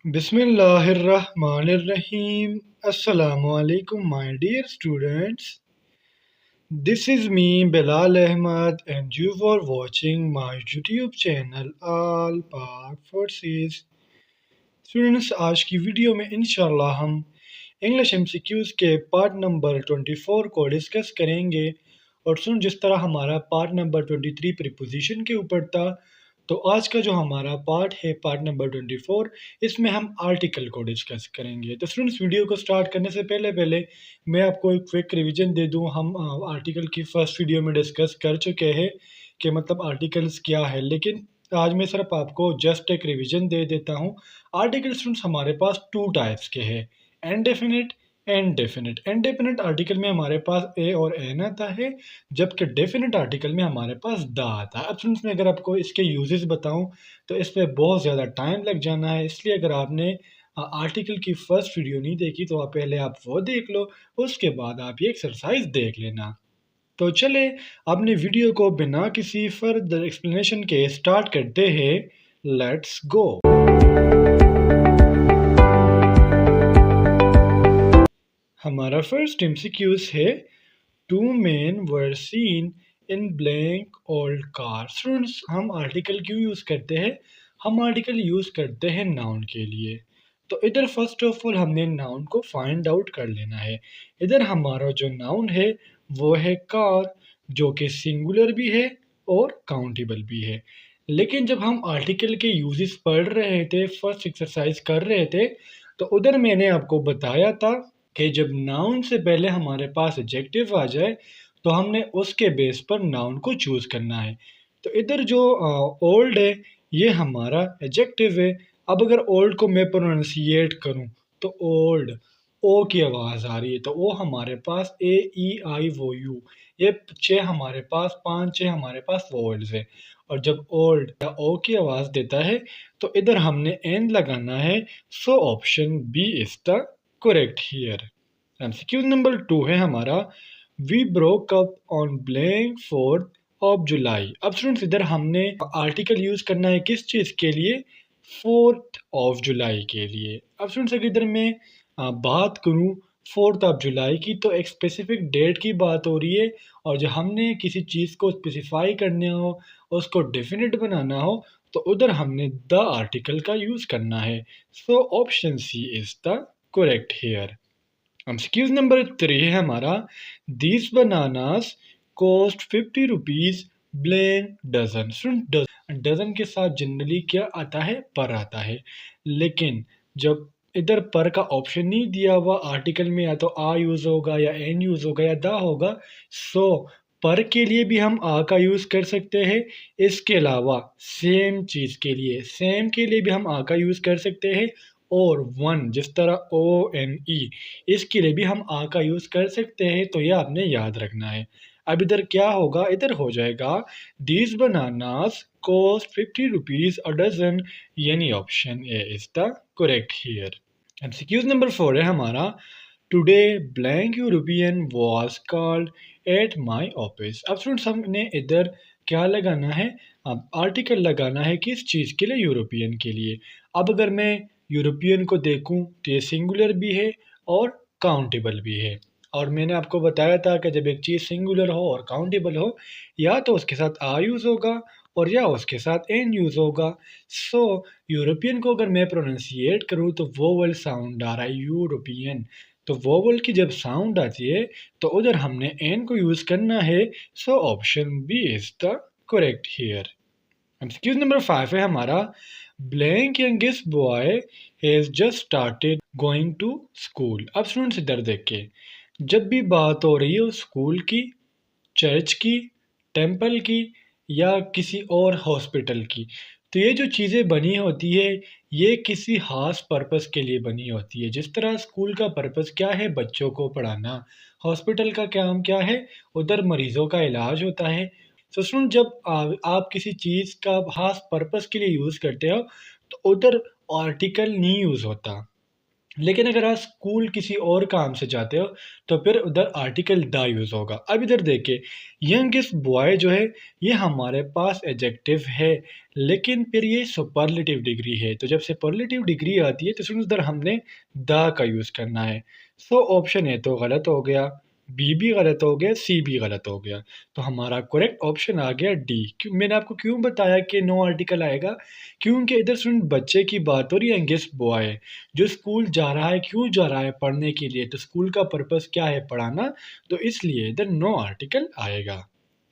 Bismillahirrahmanirrahim. Assalamu alaikum, my dear students. This is me, Bilal Ahmad, and you are watching my YouTube channel, All Park Forces. Students आज की video में इंशाल्लाह हम English MCQs के part number 24 को discuss करेंगे। और सुन, जिस तरह हमारा पार्ट नंबर 23 प्रीपोजिशन के ऊपर था, तो आज का जो हमारा पार्ट है पार्ट नंबर 24, इसमें हम आर्टिकल को डिस्कस करेंगे। तो स्टूडेंट्स, वीडियो को स्टार्ट करने से पहले पहले मैं आपको एक क्विक रिवीजन दे दूं। हम आर्टिकल की फर्स्ट वीडियो में डिस्कस कर चुके हैं कि मतलब आर्टिकल्स क्या है, लेकिन आज मैं सिर्फ आपको जस्ट एक रिवीजन दे देता हूँ। आर्टिकल स्टूडेंट्स हमारे पास टू टाइप्स के हैं, indefinite and definite. Indefinite article में हमारे पास ए और एन आता है, जबकि डेफिनिट आर्टिकल में हमारे पास द आता है। अब स्टूडेंट्स, मैं अगर आपको इसके यूजेस बताऊं तो इस पर बहुत ज़्यादा टाइम लग जाना है, इसलिए अगर आपने आर्टिकल की फर्स्ट वीडियो नहीं देखी तो आप पहले आप वो देख लो, उसके बाद आप ये एक्सरसाइज देख लेना। तो चले अपनी वीडियो को बिना किसी फर्दर एक्सप्लेनेशन के स्टार्ट करते हैं। Let's go. हमारा फर्स्ट एमसीक्यूज है, two men were seen in blank old car. Students, हम आर्टिकल क्यों यूज़ करते हैं? हम आर्टिकल यूज़ करते हैं नाउन के लिए। तो इधर फर्स्ट ऑफ ऑल हमने नाउन को फाइंड आउट कर लेना है। इधर हमारा जो नाउन है वो है कार, जो कि सिंगुलर भी है और काउंटेबल भी है। लेकिन जब हम आर्टिकल के यूजेस पढ़ रहे थे, फर्स्ट एक्सरसाइज कर रहे थे, तो उधर मैंने आपको बताया था कि जब नाउन से पहले हमारे पास एडजेक्टिव आ जाए तो हमने उसके बेस पर नाउन को चूज करना है। तो इधर जो ओल्ड है ये हमारा एडजेक्टिव है। अब अगर ओल्ड को मैं प्रोनाउंसिएट करूं तो ओल्ड, ओ की आवाज़ आ रही है, तो वो हमारे पास ए ई आई ओ यू, ये छः हमारे पास, पाँच छः हमारे पास वोवेल्स है। और जब ओल्ड या ओ की आवाज़ देता है तो इधर हमने एन लगाना है। So option B is the correct here. MCQ number 2 है हमारा, we broke up on blank 4th of July. अब स्टूडेंट्स, इधर हमने आर्टिकल यूज करना है किस चीज़ के लिए? 4th ऑफ जुलाई के लिए। अब स्टूडेंट्स, अगर इधर मैं बात करूं 4th ऑफ जुलाई की, तो एक स्पेसिफिक डेट की बात हो रही है। और जब हमने किसी चीज़ को स्पेसिफाई करना हो, उसको डेफिनेट बनाना हो, तो उधर हमने द आर्टिकल का यूज़ करना है। So option C is the correct here. MCQs number 3 है हमारा, these bananas cost 50 rupees blank dozen. सुन, डजन के साथ जनरली क्या आता है? पर आता है। लेकिन जब इधर पर का ऑप्शन नहीं दिया हुआ आर्टिकल में, या तो आ यूज होगा या एन यूज होगा या दा होगा। सो पर के लिए भी हम आ का यूज कर सकते हैं। इसके अलावा सेम चीज के लिए, सेम के लिए भी हम आ का यूज कर सकते हैं। और वन, जिस तरह ओ एन ई, इसके लिए भी हम आ का यूज कर सकते हैं। तो यह आपने याद रखना है। अब इधर क्या होगा? इधर हो जाएगा these bananas cost 50 rupees a dozen, यानी option A is the correct here. MCQs number 4 है हमारा, today blank European was called at my office. अब स्टूडेंट्स, हमने इधर क्या लगाना है? अब आर्टिकल लगाना है किस चीज़ के लिए? यूरोपियन के लिए। अब अगर मैं यूरोपियन को देखूं तो ये सिंगुलर भी है और काउंटेबल भी है। और मैंने आपको बताया था कि जब एक चीज़ सिंगुलर हो और काउंटेबल हो, या तो उसके साथ आ यूज़ होगा और या उसके साथ एन यूज़ होगा। सो यूरोपियन को अगर मैं प्रोनाउंसिएट करूँ तो वोवल साउंड आ रहा है, यूरोपियन। तो वोवल की जब साउंड आती है तो उधर हमने एन को यूज़ करना है। So option B is the correct here. MCQs number 5 है हमारा, blank youngest boy has just started going to school. अब स्टूडेंट्स, इधर देखिए, जब भी बात हो रही हो स्कूल की, चर्च की, टेंपल की या किसी और हॉस्पिटल की, तो ये जो चीज़ें बनी होती है ये किसी खास पर्पस के लिए बनी होती है। जिस तरह स्कूल का पर्पस क्या है? बच्चों को पढ़ाना। हॉस्पिटल का काम क्या है? उधर मरीजों का इलाज होता है। तो सुन, जब आप किसी चीज़ का खास पर्पस के लिए यूज़ करते हो तो उधर आर्टिकल नहीं यूज़ होता। लेकिन अगर आप स्कूल किसी और काम से जाते हो तो फिर उधर आर्टिकल द यूज़ होगा। अब इधर देखिए, यंगेस्ट बॉय जो है ये हमारे पास एडजेक्टिव है, लेकिन फिर ये सुपरलेटिव डिग्री है। तो जब सुपरलेटिव डिग्री आती है तो फिर उधर हमने द का यूज़ करना है। सो ऑप्शन ए तो गलत हो गया, बी भी गलत हो गया, सी भी गलत हो गया। तो हमारा करेक्ट ऑप्शन आ गया डी। क्यों, मैंने आपको क्यों बताया कि नो आर्टिकल आएगा? क्योंकि इधर सुन, बच्चे की बात हो रही है, यंगेस्ट बॉय है जो स्कूल जा रहा है। क्यों जा रहा है? पढ़ने के लिए। तो स्कूल का पर्पस क्या है? पढ़ाना। तो इसलिए इधर नो आर्टिकल आएगा।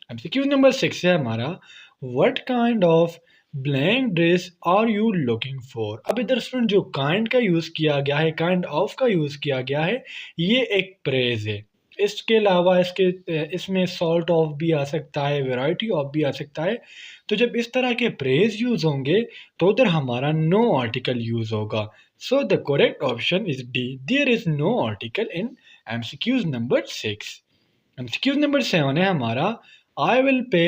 एमसीक्यू नंबर 6 है हमारा, what kind of blank dress are you looking for? अब इधर स्टूडेंट जो काइंड का यूज किया गया है, काइंड ऑफ का यूज किया गया है, ये एक प्रेज है। इसके अलावा इसमें सॉल्ट ऑफ भी आ सकता है, वेराइटी ऑफ भी आ सकता है। तो जब इस तरह के प्रेज यूज होंगे तो उधर हमारा नो आर्टिकल यूज होगा। So the correct option is D, there is no article in MCQs number 6। MCQs number 7 है हमारा, I will pay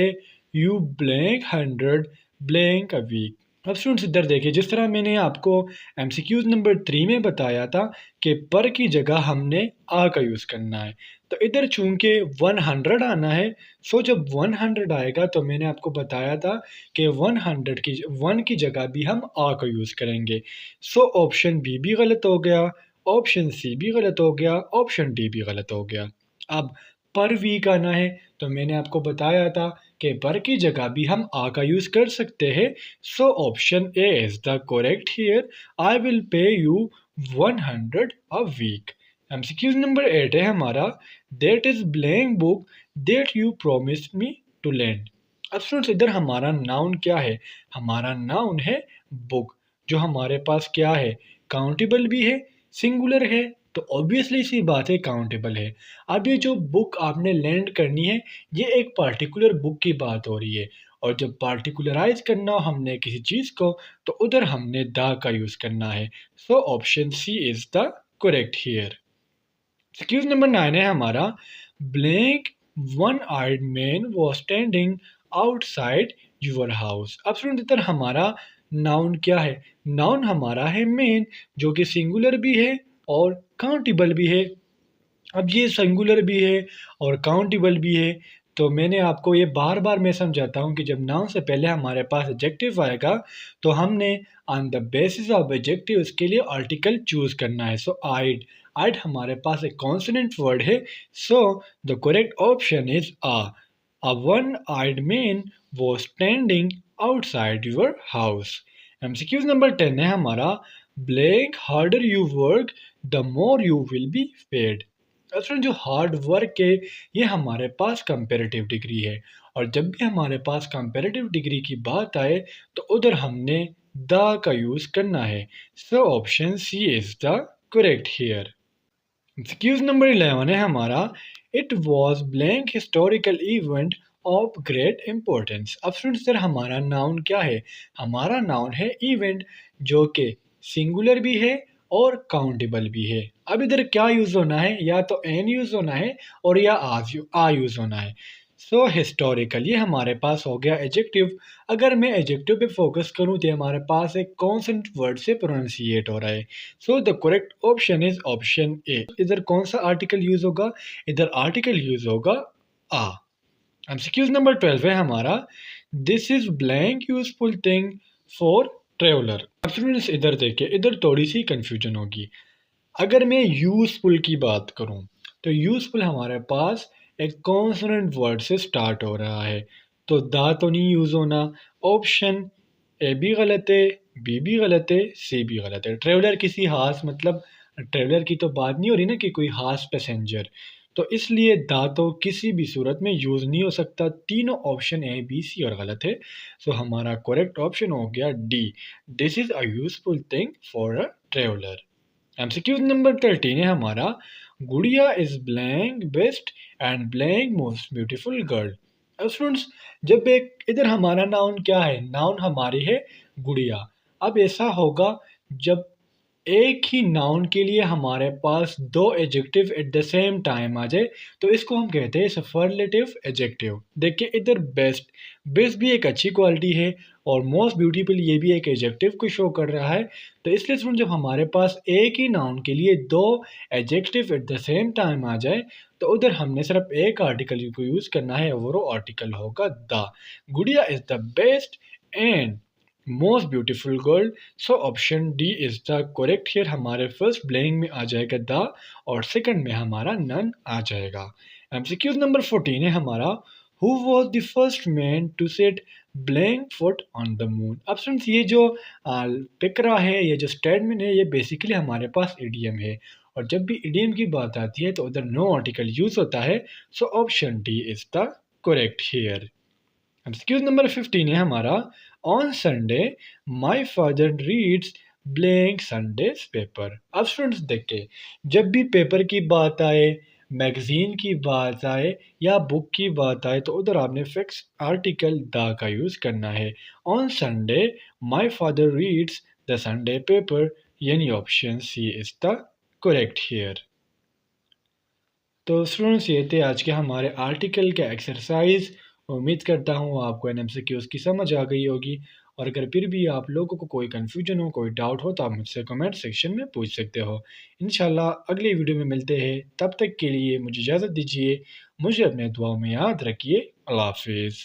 you blank 100 blank a week. अब स्टूडेंट्स इधर देखिए, जिस तरह मैंने आपको एमसीक्यूज नंबर 3 में बताया था कि पर की जगह हमने आ का यूज़ करना है, तो इधर चूंकि 100 आना है, सो जब 100 आएगा तो मैंने आपको बताया था कि 100 की 1 की जगह भी हम आ का यूज़ करेंगे। सो ऑप्शन बी भी गलत हो गया, ऑप्शन सी भी गलत हो गया, ऑप्शन डी भी गलत हो गया। अब पर वीक आना है, तो मैंने आपको बताया था कि पर की जगह भी हम आ का यूज कर सकते हैं। So option A is the correct here, I will pay you 100 a week. MCQs number 8 है हमारा, that is blank book that you promise me to lend. अब स्टूडेंट्स इधर हमारा नाउन क्या है? हमारा नाउन है बुक, जो हमारे पास क्या है? काउंटेबल भी है, सिंगुलर है, तो ऑब्वियसली सी बात है काउंटेबल है। अब ये जो बुक आपने लैंड करनी है, ये एक पार्टिकुलर बुक की बात हो रही है, और जब पार्टिकुलराइज करना हो हमने किसी चीज़ को, तो उधर हमने द का यूज़ करना है। So option C is the correct here. MCQs number 9 है हमारा, blank one eyed man was standing outside your house. अब स्टूडेंट इधर हमारा नाउन क्या है? नाउन हमारा है मैन, जो कि सिंगुलर भी है और काउंटेबल भी है। अब ये सिंगुलर भी है और काउंटेबल भी है, तो मैंने आपको ये बार बार मैं समझाता हूँ कि जब नाउन से पहले हमारे पास एडजेक्टिव आएगा तो हमने on the basis of adjective उसके लिए आर्टिकल चूज करना है। सो आइड, आइड हमारे पास एक कॉन्सोनेंट वर्ड है। So the correct option is a one eyed man वो standing outside your house. MCQs number 10 है हमारा, blank harder you work the more you will be paid. असल जो हार्ड वर्क है, ये हमारे पास कंपैरेटिव डिग्री है, और जब भी हमारे पास कंपैरेटिव डिग्री की बात आए तो उधर हमने द का यूज करना है। So option C is the correct here. MCQs number 11 है हमारा, it was blank historical event of great importance. अब स्टूडेंट्स सर हमारा नाउन क्या है? हमारा नाउन है इवेंट, जो कि सिंगुलर भी है और काउंटेबल भी है। अब इधर क्या यूज होना है? या तो एन यूज होना है और या आ यूज होना है। सो हिस्टोरिकल ये हमारे पास हो गया एडजेक्टिव। अगर मैं एडजेक्टिव पे फोकस करूँ तो हमारे पास एक कॉन्सेंट वर्ड से प्रोनाउंसिएट हो रहा है। So the correct option is option A. इधर कौन सा आर्टिकल यूज होगा? इधर आर्टिकल यूज होगा आ। एमसीक्यूज नंबर 12 है हमारा, this is blank useful thing for traveller. अब स्टूडेंट्स इधर देखिए, इधर थोड़ी सी कंफ्यूजन होगी। अगर मैं यूजफुल की बात करूं तो यूजफुल हमारे पास एक कॉन्सोनेंट वर्ड से स्टार्ट हो रहा है, तो दा तो नहीं यूज होना। ऑप्शन ए भी गलत है, बी भी गलत है, सी भी गलत है। ट्रेवलर किसी खास, मतलब ट्रेवलर की तो बात नहीं हो रही ना कि कोई खास पैसेंजर, तो इसलिए दा तो किसी भी सूरत में यूज नहीं हो सकता। तीनों ऑप्शन ए बी सी और गलत है। सो हमारा करेक्ट ऑप्शन हो गया D, this is a useful thing for a traveller. MCQ number 13 है हमारा, गुड़िया is blank best and blank most beautiful girl. अब स्टूडेंट्स, जब एक इधर हमारा नाउन क्या है? नाउन हमारी है गुड़िया। अब ऐसा होगा जब एक ही नाउन के लिए हमारे पास दो adjective at the same time आ जाए तो इसको हम कहते हैं सुपरलेटिव एडजेक्टिव। देखिए इधर बेस्ट, बेस्ट भी एक अच्छी क्वालिटी है और मोस्ट ब्यूटीफुल ये भी एक एडजेक्टिव को शो कर रहा है। तो इसलिए स्टूडेंट जब हमारे पास एक ही नाउन के लिए दो adjective at the same time आ जाए तो उधर हमने सिर्फ एक आर्टिकल को यूज करना है और वो आर्टिकल होगा द। गुड़िया is the best and most beautiful girl. So option D is the correct. Here हमारे फर्स्ट ब्लैंक में आ जाएगा द और सेकंड में हमारा नन आ जाएगा। एमसीक्यू नंबर 14 है हमारा, who was the first man to set blank foot on the moon. अब फ्रेंड्स ये जो पिकरा है, ये जो स्टेटमेंट है, ये बेसिकली हमारे पास इडियम है और जब भी इडियम की बात आती है तो उधर नो आर्टिकल यूज होता है। So option D is the correct here. MCQs number 15 है हमारा, on Sunday my father reads blank Sundays paper. अब स्टूडेंट्स देखिए जब भी पेपर की बात आए, मैगजीन की बात आए या बुक की बात आए तो उधर आपने फिक्स आर्टिकल द का यूज करना है। On Sunday my father reads the Sunday paper, यानी option C is the correct here. तो स्टूडेंट्स ये थे आज के हमारे आर्टिकल के एक्सरसाइज। उम्मीद करता हूँ आपको एनएमसीक्यू उसकी समझ आ गई होगी और अगर फिर भी आप लोगों को कोई कन्फ्यूजन हो, कोई डाउट हो तो आप मुझसे कमेंट सेक्शन में पूछ सकते हो। इंशाल्लाह अगले वीडियो में मिलते हैं, तब तक के लिए मुझे इजाज़त दीजिए। मुझे अपने दुआओं में याद रखिए। अल्लाह हाफिज़।